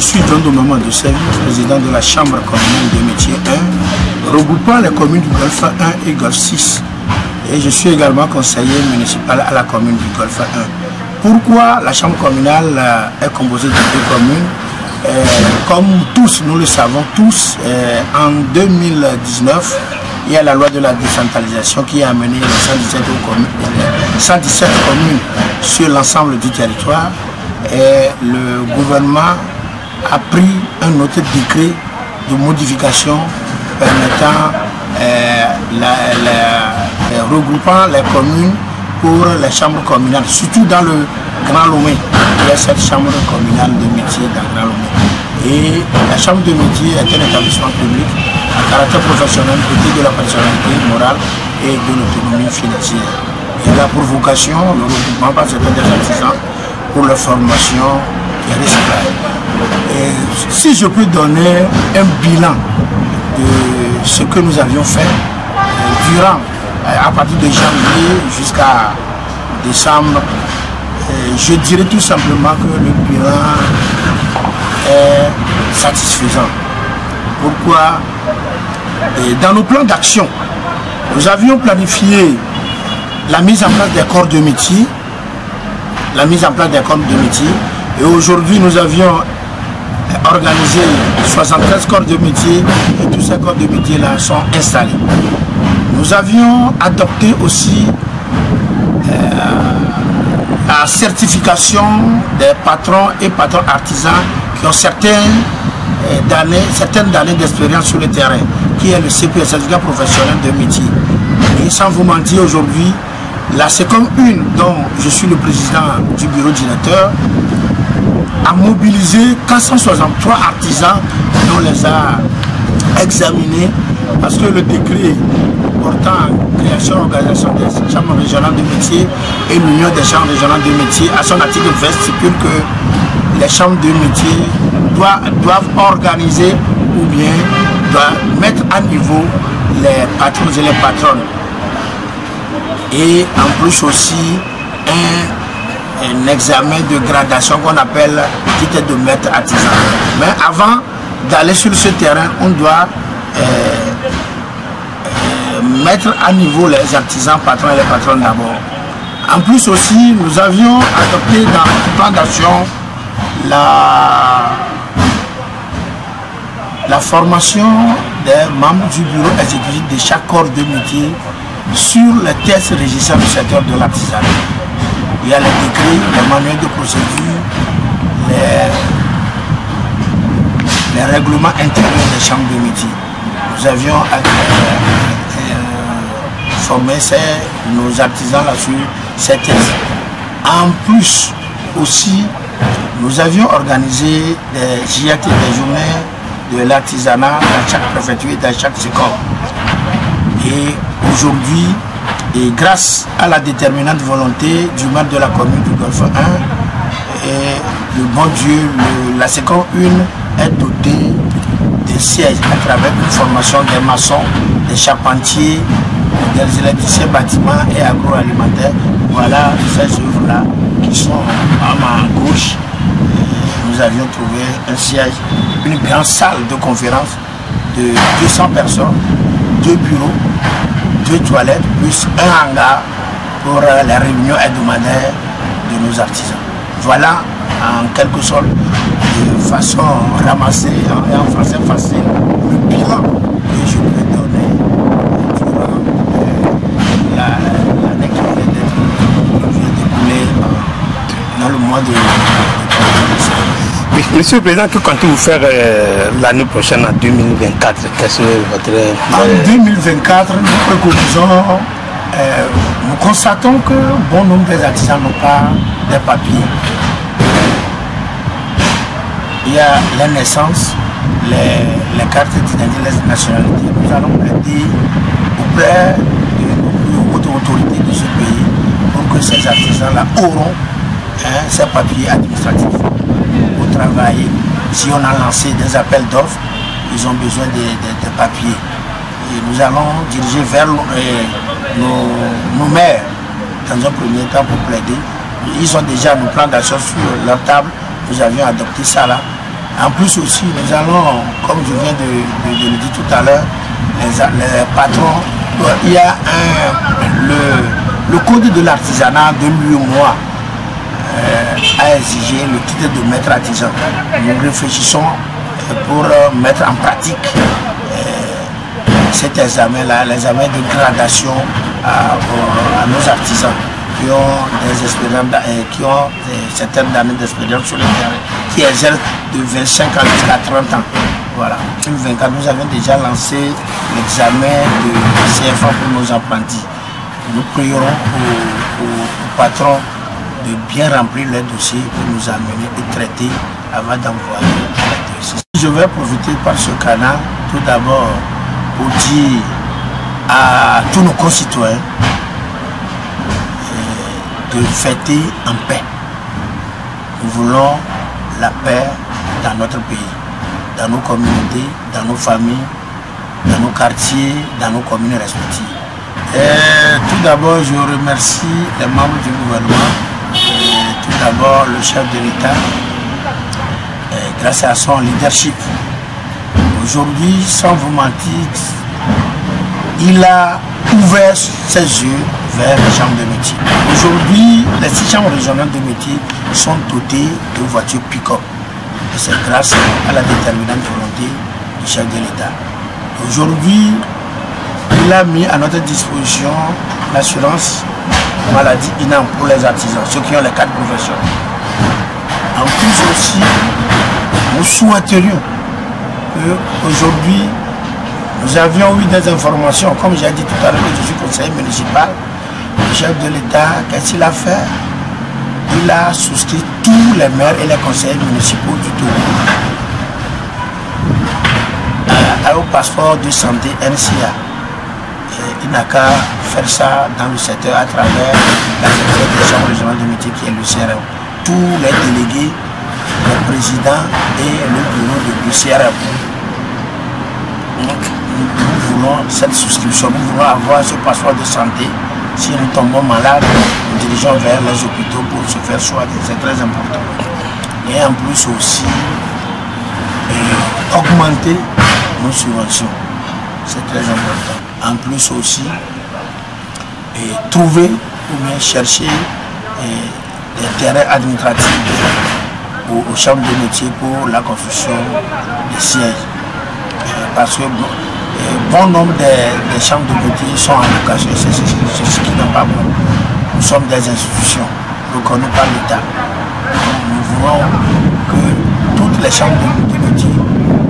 suis John Domama de Sèvres, président de la Chambre communale des métiers 1, regroupant les communes du Golfe 1 et Golfe 6. Et je suis également conseiller municipal à la commune du Golfe 1. Pourquoi la Chambre communale est composée de 2 communes? Comme tous, nous le savons tous, en 2019, il y a la loi de la décentralisation qui a amené les 117 communes sur l'ensemble du territoire. Et le gouvernement a pris un autre décret de modification permettant regroupant les communes pour les chambres communales, surtout dans le Grand Lomé. Il y a cette chambre communale de métier dans le Grand Lomé. Et la chambre de métier est un établissement public à caractère professionnel doté de la personnalité morale et de l'autonomie financière. Il a pour vocation le regroupement par certains des artisans pour leur formation et recyclage. Et si je peux donner un bilan de ce que nous avions fait durant, à partir de janvier jusqu'à décembre, je dirais tout simplement que le bilan est satisfaisant. Pourquoi? Dans nos plans d'action, nous avions planifié la mise en place des corps de métier, et aujourd'hui nous avions organisé 73 corps de métier et tous ces corps de métier là sont installés. Nous avions adopté aussi la certification des patrons et patrons artisans qui ont certaines années d'expérience sur le terrain, qui est le CPS, certificat professionnel de métier. Et sans vous mentir, aujourd'hui, la SECOM 1, dont je suis le président du bureau directeur, a mobilisé 463 artisans et on les a examinés parce que le décret portant création et organisation des chambres régionales de métiers et l'union des chambres régionales de métiers, à son article 20 stipule que les chambres de métiers doivent organiser ou bien doivent mettre à niveau les patrons et les patronnes. Et en plus aussi un examen de gradation qu'on appelle titre de maître artisan. Mais avant d'aller sur ce terrain, on doit mettre à niveau les artisans, patrons et les patronnes d'abord. En plus aussi, nous avions adopté dans notre plan d'action la formation des membres du bureau exécutif de chaque corps de métier sur les tests régissant le secteur de l'artisanat. Il y a les décrets, les manuels de procédure, les règlements intérieurs des chambres de métier. Nous avions formé nos artisans là sur ces tests. En plus aussi, nous avions organisé des JAT, des journées de l'artisanat dans chaque préfecture et dans chaque SECOM. Et aujourd'hui, et grâce à la déterminante volonté du maire de la commune du Golfe 1, et le bon Dieu, la SECOM 1 est dotée de sièges à travers une formation des maçons, des charpentiers, des électriciens bâtiments et agroalimentaires. Voilà ces œuvres-là qui sont à ma gauche. Nous avions trouvé un siège, une grande salle de conférence de 200 personnes, 2 bureaux, 2 toilettes, plus un hangar pour les réunions hebdomadaires de nos artisans. Voilà en quelque sorte, de façon ramassée et en français facile, le bilan que je peux donner durant l'année qui vient découler dans le mois de Monsieur le Président, que comptez-vous faire l'année prochaine en 2024? Qu'est-ce que votre... En 2024, nous préconisons, nous constatons que bon nombre des artisans n'ont pas des papiers. Il y a la naissance, les cartes d'identité, les nationalités. Nous allons aider auprès de nos autorités de ce pays pour que ces artisans-là auront ces papiers administratifs pour travailler. Si on a lancé des appels d'offres, ils ont besoin de papiers. Et nous allons diriger vers nos maires dans un premier temps pour plaider. Ils ont déjà nos plans d'action sur leur table. Nous avions adopté ça là En plus aussi, nous allons, comme je viens de le dire tout à l'heure, les patrons, il y a le code de l'artisanat de l'UEMOA a exigé le titre de maître artisan. Nous réfléchissons pour mettre en pratique cet examen-là, l'examen de gradation à nos artisans qui ont des expériences, qui ont certaines années d'expérience sur le terrain, qui exercent de 25 ans jusqu'à 30 ans. Voilà. En 2024, nous avons déjà lancé l'examen de CFA pour nos apprentis. Nous prierons au patron de bien remplir les dossiers pour nous amener et traiter avant d'envoyer les dossiers. Je vais profiter par ce canal tout d'abord pour dire à tous nos concitoyens de fêter en paix. Nous voulons la paix dans notre pays, dans nos communautés, dans nos familles, dans nos quartiers, dans nos communes respectives. Tout d'abord, je remercie les membres du gouvernement, tout d'abord le chef de l'État, grâce à son leadership. Aujourd'hui, sans vous mentir, il a ouvert ses yeux vers les chambres de métier. Aujourd'hui, les 6 chambres régionales de métier sont dotées de voitures pick-up. Et c'est grâce à la déterminante volonté du chef de l'État. Aujourd'hui, il a mis à notre disposition l'assurance maladie INAM pour les artisans, ceux qui ont les 4 professions. En plus aussi, nous souhaiterions qu'aujourd'hui, nous avions eu des informations, comme j'ai dit tout à l'heure que je suis conseiller municipal, le chef de l'État, qu'est-ce qu'il a fait? Il a souscrit tous les maires et les conseillers municipaux du Togo au passeport de santé NCA. Il n'a qu'à faire ça dans le secteur à travers la Fédération régionale de métier qui est le CRM. Tous les délégués, le président et le bureau du CRM. Donc, nous voulons cette souscription, nous voulons avoir ce passeport de santé. Si nous tombons malades, nous dirigeons vers les hôpitaux pour se faire soigner, c'est très important. Et en plus aussi, augmenter nos subventions, c'est très important. En plus aussi, trouver ou bien chercher des terrains administratifs aux chambres de métier pour la construction des sièges. Parce que bon nombre des chambres de métier sont en location, c'est ce qui n'est pas bon. Nous sommes des institutions reconnues par l'État. Nous voulons que toutes les chambres de métier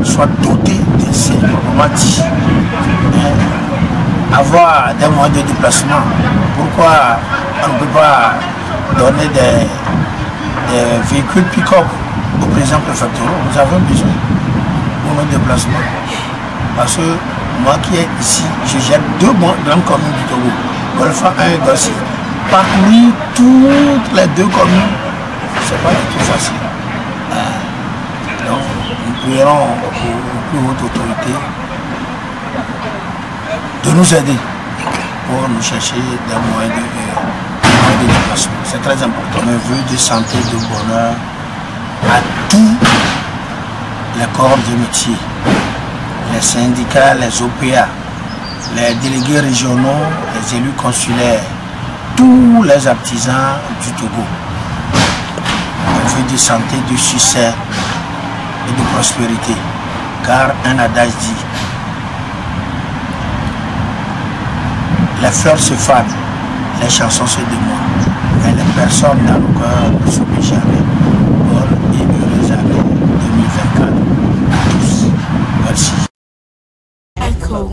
soient dotées de ces romantiques. Avoir des moyens de déplacement. Pourquoi on ne peut pas donner des véhicules pick-up au président préfectoral? Nous avons besoin pour nos déplacements. Parce que moi qui est ici, je gère 2 grandes communes du Togo, Golfa 1 et Golsi. Parcourir toutes les 2 communes, c'est pas du tout facile. Donc, nous prierons aux plus hautes autorités de nous aider pour nous chercher des moyens de déplacement. C'est très important. Un vœu de santé, de bonheur à tous les corps de métier, les syndicats, les OPA, les délégués régionaux, les élus consulaires, tous les artisans du Togo. Un vœu de santé, de succès et de prospérité. Car un adage dit: les fleurs se fanent, les chansons se démodent, mais les personnes dans le cœur ne s'oublient jamais. Bonne et heureuse année 2024 à tous. Merci. Echo.